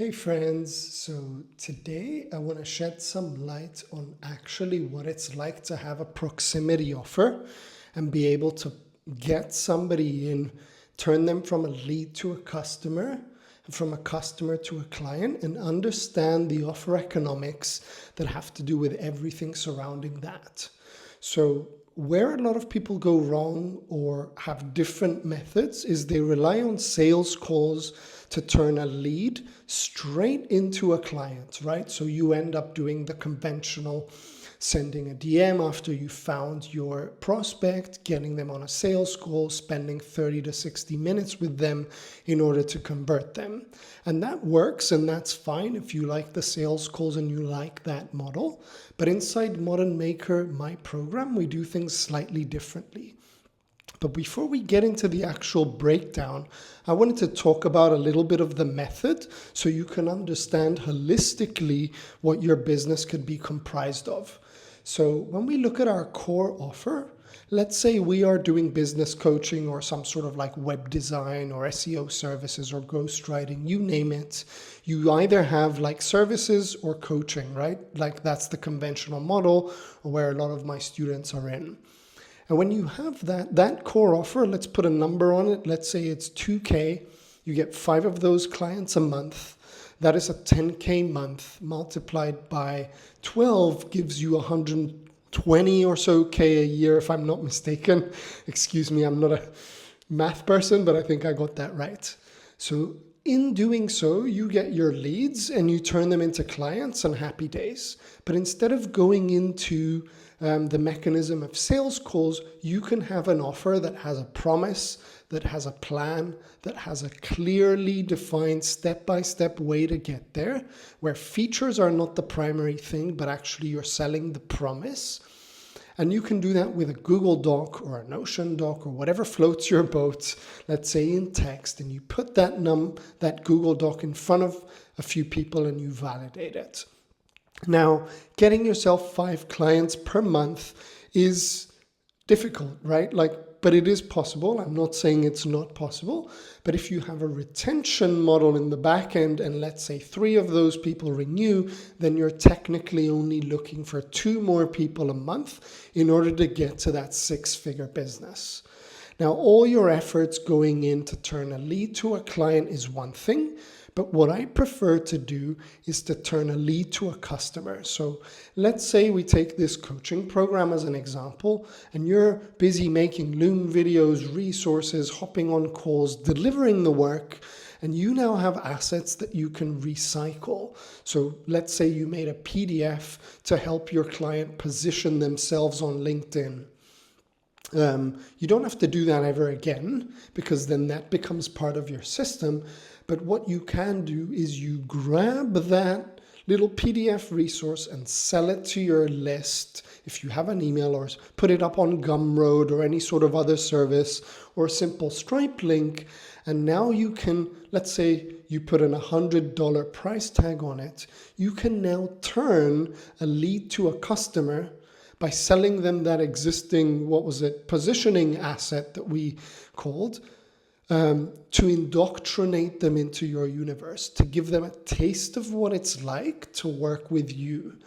Hey friends, so today I want to shed some light on actually what it's like to have a proximity offer and be able to get somebody in, turn them from a lead to a customer, and from a customer to a client, and understand the offer economics that have to do with everything surrounding that. So where a lot of people go wrong or have different methods is they rely on sales calls to turn a lead straight into a client, right? So you end up doing the conventional sending a DM after you found your prospect, getting them on a sales call, spending 30 to 60 minutes with them in order to convert them. And that works, and that's fine if you like the sales calls and you like that model. But inside Modern Maker, my program, we do things slightly differently. But before we get into the actual breakdown, I wanted to talk about a little bit of the method so you can understand holistically what your business could be comprised of. So when we look at our core offer, let's say we are doing business coaching or some sort of like web design or SEO services or ghostwriting, you name it. You either have like services or coaching, right? Like that's the conventional model where a lot of my students are in. And when you have that core offer, let's put a number on it. Let's say it's 2K. You get 5 of those clients a month. That is a 10K month multiplied by 12 gives you 120 or so K a year, if I'm not mistaken. Excuse me, I'm not a math person, but I think I got that right. So in doing so, you get your leads and you turn them into clients and happy days. But instead of going into the mechanism of sales calls, you can have an offer that has a promise, that has a plan, that has a clearly defined step-by-step way to get there, where features are not the primary thing, but actually you're selling the promise. And you can do that with a Google Doc or a Notion doc or whatever floats your boat, let's say in text, and you put that Google Doc in front of a few people and you validate it. Now, getting yourself 5 clients per month is difficult, right? But it is possible. I'm not saying it's not possible. But if you have a retention model in the back end and let's say 3 of those people renew, then you're technically only looking for 2 more people a month in order to get to that 6-figure business. Now, all your efforts going in to turn a lead to a client is one thing. But what I prefer to do is to turn a lead to a customer. So let's say we take this coaching program as an example, and you're busy making Loom videos, resources, hopping on calls, delivering the work, and you now have assets that you can recycle. So let's say you made a PDF to help your client position themselves on LinkedIn. You don't have to do that ever again because then that becomes part of your system. But what you can do is you grab that little PDF resource and sell it to your list if you have an email, or put it up on Gumroad or any sort of other service or a simple Stripe link. And now you can, let's say you put an $100 price tag on it. You can now turn a lead to a customer by selling them that existing, positioning asset that we called, to indoctrinate them into your universe, to give them a taste of what it's like to work with you.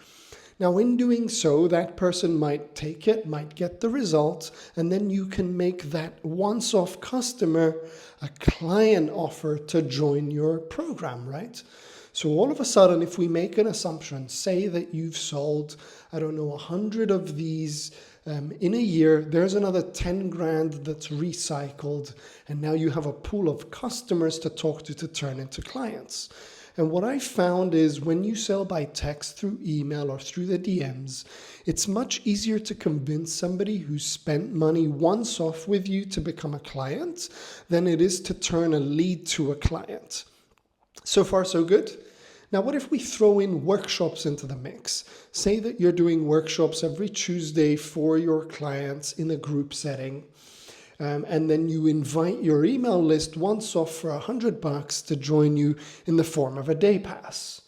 Now, in doing so, that person might take it, might get the results, and then you can make that once-off customer a client offer to join your program, right? So all of a sudden, if we make an assumption, say that you've sold, 100 of these in a year, there's another 10 grand that's recycled, and now you have a pool of customers to talk to turn into clients. And what I found is when you sell by text, through email, or through the DMs, it's much easier to convince somebody who's spent money once off with you to become a client than it is to turn a lead to a client. So far, so good. Now, what if we throw in workshops into the mix? Say that you're doing workshops every Tuesday for your clients in a group setting. And then you invite your email list once off for $100 to join you in the form of a day pass.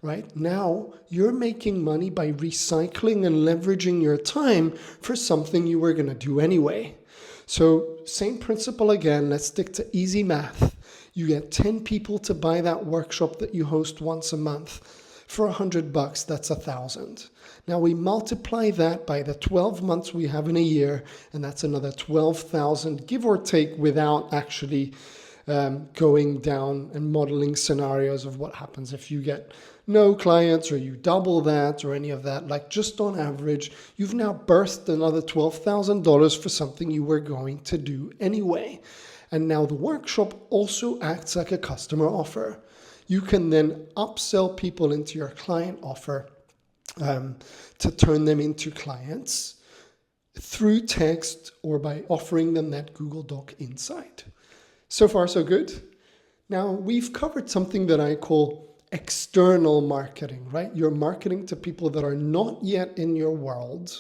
Right? Now you're making money by recycling and leveraging your time for something you were going to do anyway. So same principle again, let's stick to easy math. You get 10 people to buy that workshop that you host once a month. For $100, that's 1,000. Now we multiply that by the 12 months we have in a year, and that's another 12,000, give or take, without actually going down and modeling scenarios of what happens if you get no clients or you double that or any of that. Like, just on average, you've now birthed another $12,000 for something you were going to do anyway. And now the workshop also acts like a customer offer. You can then upsell people into your client offer to turn them into clients through text or by offering them that Google Doc Insight. So far, so good. Now, we've covered something that I call external marketing, right? You're marketing to people that are not yet in your world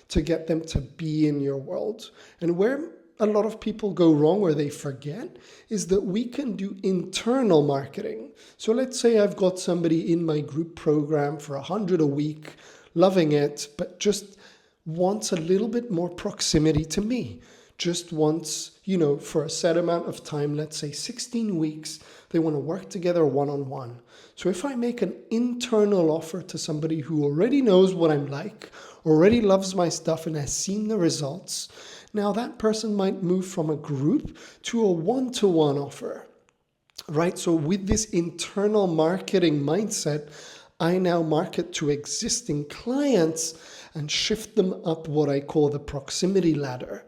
to get them to be in your world. And where a lot of people go wrong or they forget is that we can do internal marketing. So let's say I've got somebody in my group program for 100 a week, loving it, but just wants a little bit more proximity to me. Just wants, for a set amount of time, let's say 16 weeks, they want to work together one-on-one. So if I make an internal offer to somebody who already knows what I'm like, already loves my stuff and has seen the results, now that person might move from a group to a one-to-one offer, right? So with this internal marketing mindset, I now market to existing clients and shift them up what I call the proximity ladder.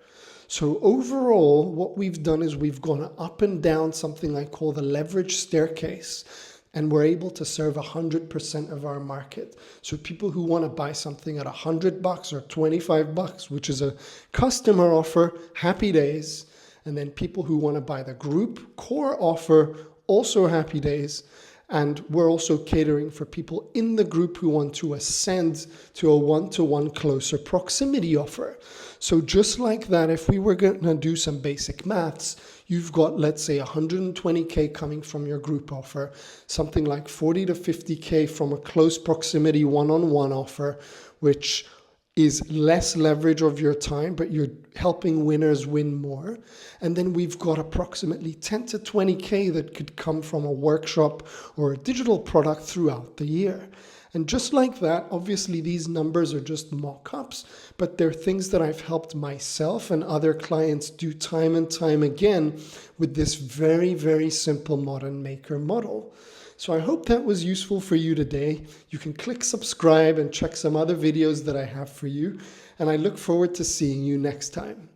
So overall, what we've done is we've gone up and down something I call the leverage staircase, and we're able to serve 100% of our market. So people who want to buy something at $100 or $25, which is a customer offer, happy days. And then people who want to buy the group core offer, also happy days. And we're also catering for people in the group who want to ascend to a one-to-one closer proximity offer. So just like that, if we were going to do some basic maths, you've got, let's say, 120K coming from your group offer, something like 40 to 50K from a close proximity one-on-one offer, which is less leverage of your time, but you're helping winners win more. And then we've got approximately 10 to 20K that could come from a workshop or a digital product throughout the year. And just like that, obviously these numbers are just mock-ups, but they're things that I've helped myself and other clients do time and time again with this very, very simple modern maker model. So I hope that was useful for you today. You can click subscribe and check some other videos that I have for you. And I look forward to seeing you next time.